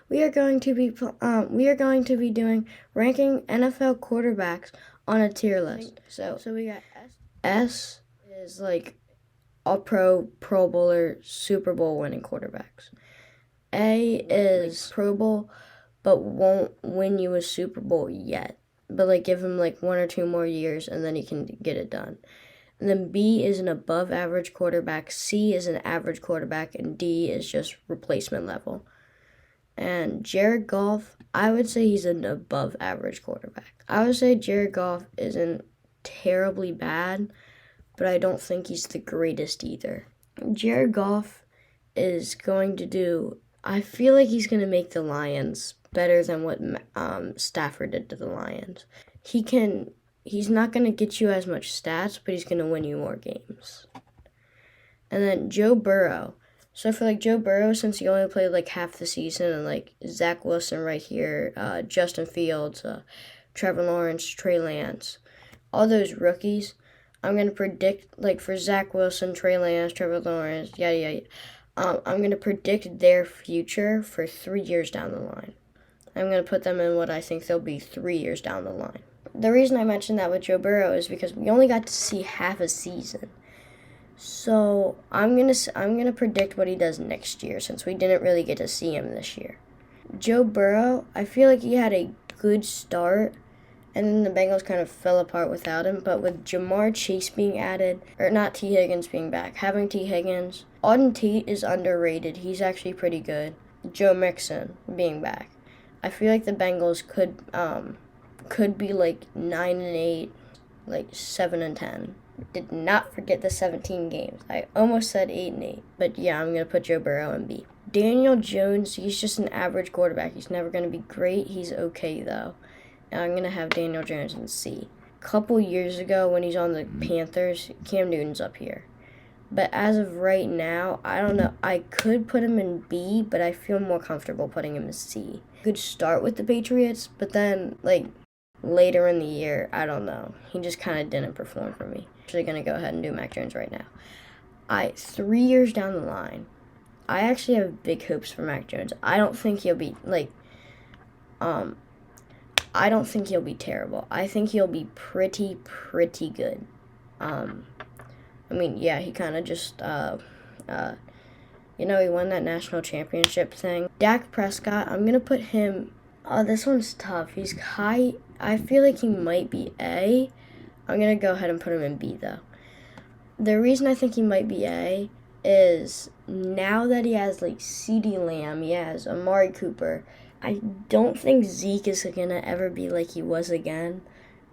we are going to be doing ranking NFL quarterbacks on a tier list. So we got S is like all Pro Bowler, Super Bowl winning quarterbacks. A is Pro Bowl, but won't win you a Super Bowl yet. But like give him like 1 or 2 more years and then he can get it done. And then B is an above average quarterback, C is an average quarterback, and D is just replacement level. And Jared Goff, I would say he's an above average quarterback. I would say Jared Goff isn't terribly bad, but I don't think he's the greatest either. Jared Goff is going to do, I feel like he's going to make the Lions better than what Stafford did to the Lions. He's not going to get you as much stats, but he's going to win you more games. And then Joe Burrow. So for like Joe Burrow, since he only played like half the season, and like Zach Wilson right here, Justin Fields, Trevor Lawrence, Trey Lance, all those rookies, I'm going to predict, like for Zach Wilson, Trey Lance, Trevor Lawrence, yada yada. I'm going to predict their future for 3 years down the line. I'm going to put them in what I think they'll be 3 years down the line. The reason I mentioned that with Joe Burrow is because we only got to see half a season. So I'm gonna predict what he does next year since we didn't really get to see him this year. Joe Burrow, I feel like he had a good start, and then the Bengals kind of fell apart without him. But with Jamar Chase being added, or not T. Higgins being back, having T. Higgins, Auden Tate is underrated. He's actually pretty good. Joe Mixon being back, I feel like the Bengals could be like 9-8, like 7-10. Did not forget the 17 games. I almost said 8-8. But yeah, I'm going to put Joe Burrow in B. Daniel Jones, he's just an average quarterback. He's never going to be great. He's okay, though. And I'm going to have Daniel Jones in C. A couple years ago when he's on the Panthers, Cam Newton's up here. But as of right now, I don't know. I could put him in B, but I feel more comfortable putting him in C. Good start with the Patriots, but then, like, later in the year, I don't know. He just kind of didn't perform for me. I'm actually going to go ahead and do Mac Jones right now. 3 years down the line, I actually have big hopes for Mac Jones. I don't think he'll be, I don't think he'll be terrible. I think he'll be pretty good. He kind of just, he won that national championship thing. Dak Prescott, I'm going to put him, this one's tough. He's high. I feel like he might be A. I'm going to go ahead and put him in B, though. The reason I think he might be A is now that he has, like, CeeDee Lamb, he has Amari Cooper, I don't think Zeke is going to ever be like he was again.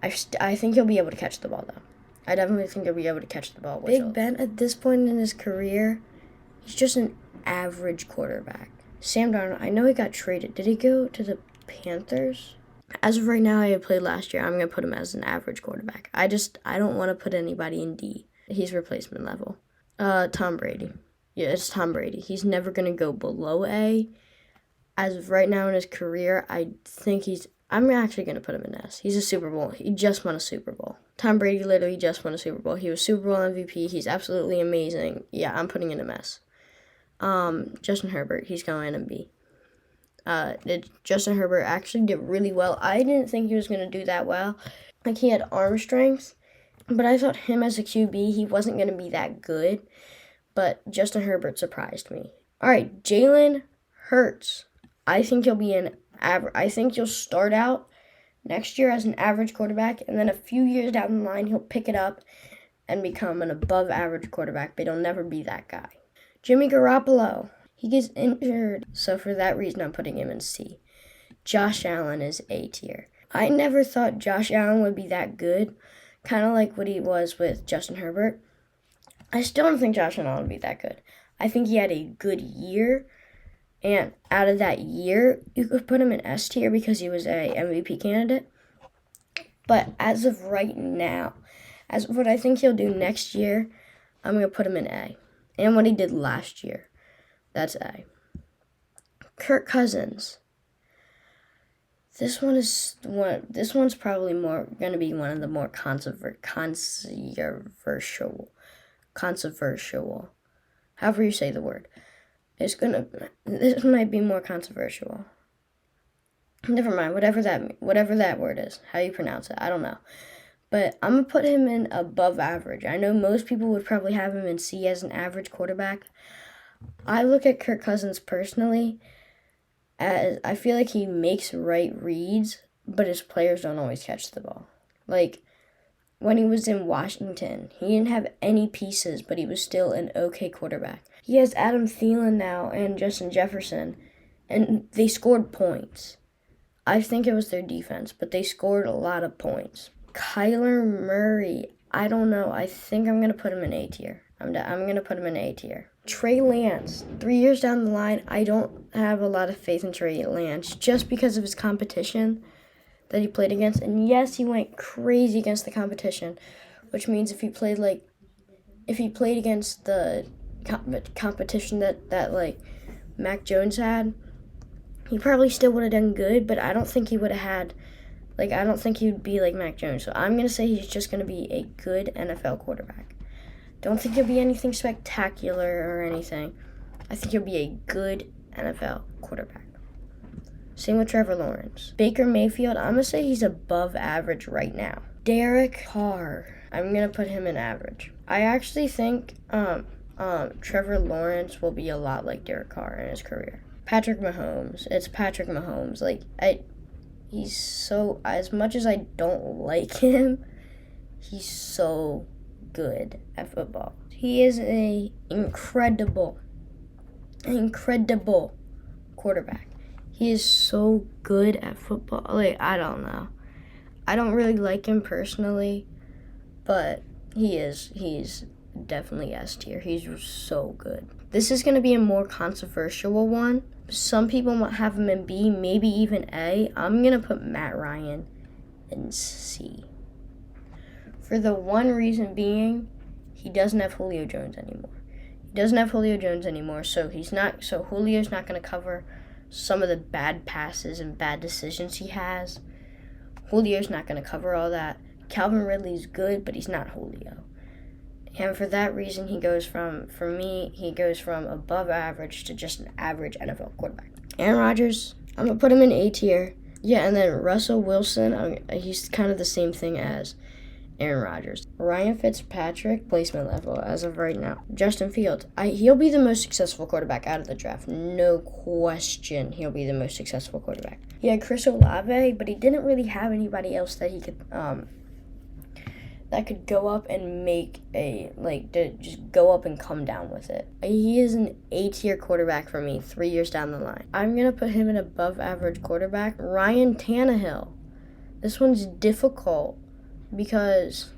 I think he'll be able to catch the ball, though. I definitely think he'll be able to catch the ball. Big Ben, at this point in his career, he's just an average quarterback. Sam Darnold, I know he got traded. Did he go to the Panthers? As of right now, he played last year. I'm going to put him as an average quarterback. I don't want to put anybody in D. He's replacement level. Tom Brady. Yeah, it's Tom Brady. He's never going to go below A. As of right now in his career, I think I'm actually going to put him in S. He's a Super Bowl. He just won a Super Bowl. Tom Brady literally just won a Super Bowl. He was Super Bowl MVP. He's absolutely amazing. Yeah, I'm putting in a S. Justin Herbert, he's going in B. Justin Herbert actually did really well. I didn't think he was going to do that well. Like, he had arm strength, but I thought him as a QB, he wasn't going to be that good. But Justin Herbert surprised me. All right, Jalen Hurts. I think he'll be I think he'll start out next year as an average quarterback, and then a few years down the line, he'll pick it up and become an above-average quarterback, but he'll never be that guy. Jimmy Garoppolo. He gets injured, so for that reason, I'm putting him in C. Josh Allen is A tier. I never thought Josh Allen would be that good, kind of like what he was with Justin Herbert. I still don't think Josh Allen would be that good. I think he had a good year, and out of that year, you could put him in S tier because he was a MVP candidate. But as of right now, as of what I think he'll do next year, I'm going to put him in A. And what he did last year, that's A. Kirk Cousins. This one's probably going to be one of the more controversial. However you say the word. This might be more controversial. Never mind, whatever that word is, how you pronounce it, I don't know. But I'm going to put him in above average. I know most people would probably have him in C as an average quarterback. I look at Kirk Cousins personally as I feel like he makes right reads, but his players don't always catch the ball. Like, when he was in Washington, he didn't have any pieces, but he was still an okay quarterback. He has Adam Thielen now and Justin Jefferson, and they scored points. I think it was their defense, but they scored a lot of points. Kyler Murray, I don't know. I think I'm going to put him in A tier. I'm going to put him in A tier. Trey Lance, 3 years down the line, I don't have a lot of faith in Trey Lance just because of his competition that he played against. And yes, he went crazy against the competition, which means if he played against the competition that like Mac Jones had, he probably still would have done good, but I don't think he would have had, I don't think he would be like Mac Jones. So I'm going to say he's just going to be a good NFL quarterback. Don't think he'll be anything spectacular or anything. I think he'll be a good NFL quarterback. Same with Trevor Lawrence. Baker Mayfield, I'm going to say he's above average right now. Derek Carr, I'm going to put him in average. I actually think Trevor Lawrence will be a lot like Derek Carr in his career. Patrick Mahomes. It's Patrick Mahomes. He's so, as much as I don't like him, he's so good at football. He is an incredible quarterback. He is so good at football. I don't know. I don't really like him personally, but he's definitely S tier. He's so good. This is going to be a more controversial one. Some people might have him in B, maybe even A. I'm going to put Matt Ryan in C. For the one reason being, he doesn't have Julio Jones anymore. So Julio's not going to cover some of the bad passes and bad decisions he has. Julio's not going to cover all that. Calvin Ridley's good, but he's not Julio. And for that reason, he goes from above average to just an average NFL quarterback. Aaron Rodgers, I'm going to put him in A tier. Yeah, and then Russell Wilson, he's kind of the same thing as Aaron Rodgers. Ryan Fitzpatrick, placement level as of right now. Justin Fields, he'll be the most successful quarterback out of the draft. No question, he'll be the most successful quarterback. He had Chris Olave, but he didn't really have anybody else that he could that could go up and just go up and come down with it. He is an A-tier quarterback for me 3 years down the line. I'm going to put him in above average quarterback. Ryan Tannehill. This one's difficult because,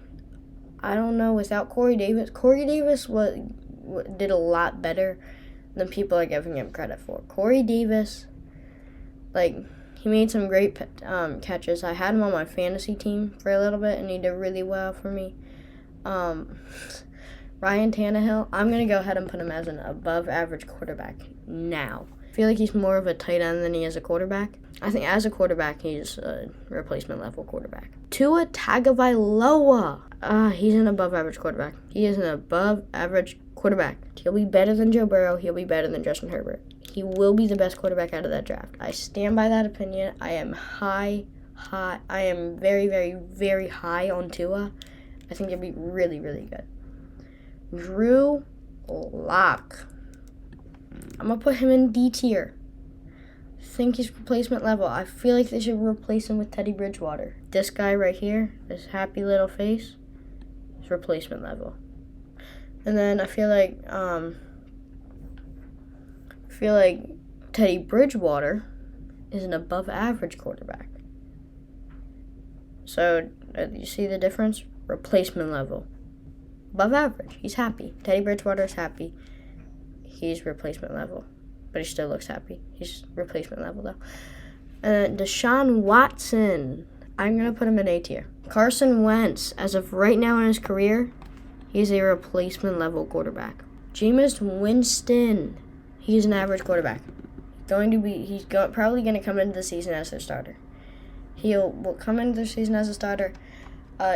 I don't know, without Corey Davis did a lot better than people are giving him credit for. Corey Davis, he made some great catches. I had him on my fantasy team for a little bit, and he did really well for me. Ryan Tannehill, I'm going to go ahead and put him as an above-average quarterback now. I feel like he's more of a tight end than he is a quarterback. I think as a quarterback, he's a replacement-level quarterback. Tua Tagovailoa, he's an above-average quarterback. He is an above-average quarterback. He'll be better than Joe Burrow. He'll be better than Justin Herbert. He will be the best quarterback out of that draft. I stand by that opinion. I am I am very, very, very high on Tua. I think he'll be really, really good. Drew Lock. I'm going to put him in D tier. I think he's replacement level. I feel like they should replace him with Teddy Bridgewater. This guy right here, this happy little face, is replacement level. And then I feel like Teddy Bridgewater is an above-average quarterback. So, you see the difference? Replacement level. Above average. He's happy. Teddy Bridgewater is happy. He's replacement level. But he still looks happy. He's replacement level, though. Deshawn Watson. I'm going to put him in A tier. Carson Wentz, as of right now in his career, he's a replacement level quarterback. Jameis Winston. He's an average quarterback. He's probably going to come into the season as their starter. Will come into the season as a starter.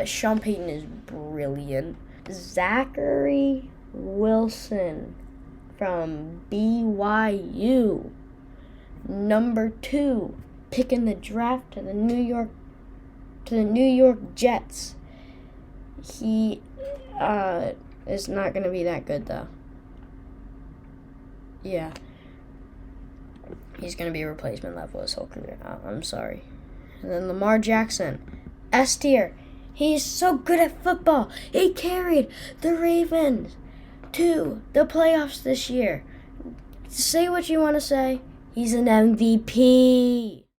Sean Payton is brilliant. Zachary Wilson from BYU. Number 2. pick in the draft to the New York Jets. He is not going to be that good, though. Yeah. He's going to be a replacement level his whole career. I'm sorry. And then Lamar Jackson, S tier. He's so good at football. He carried the Ravens to the playoffs this year. Say what you want to say. He's an MVP.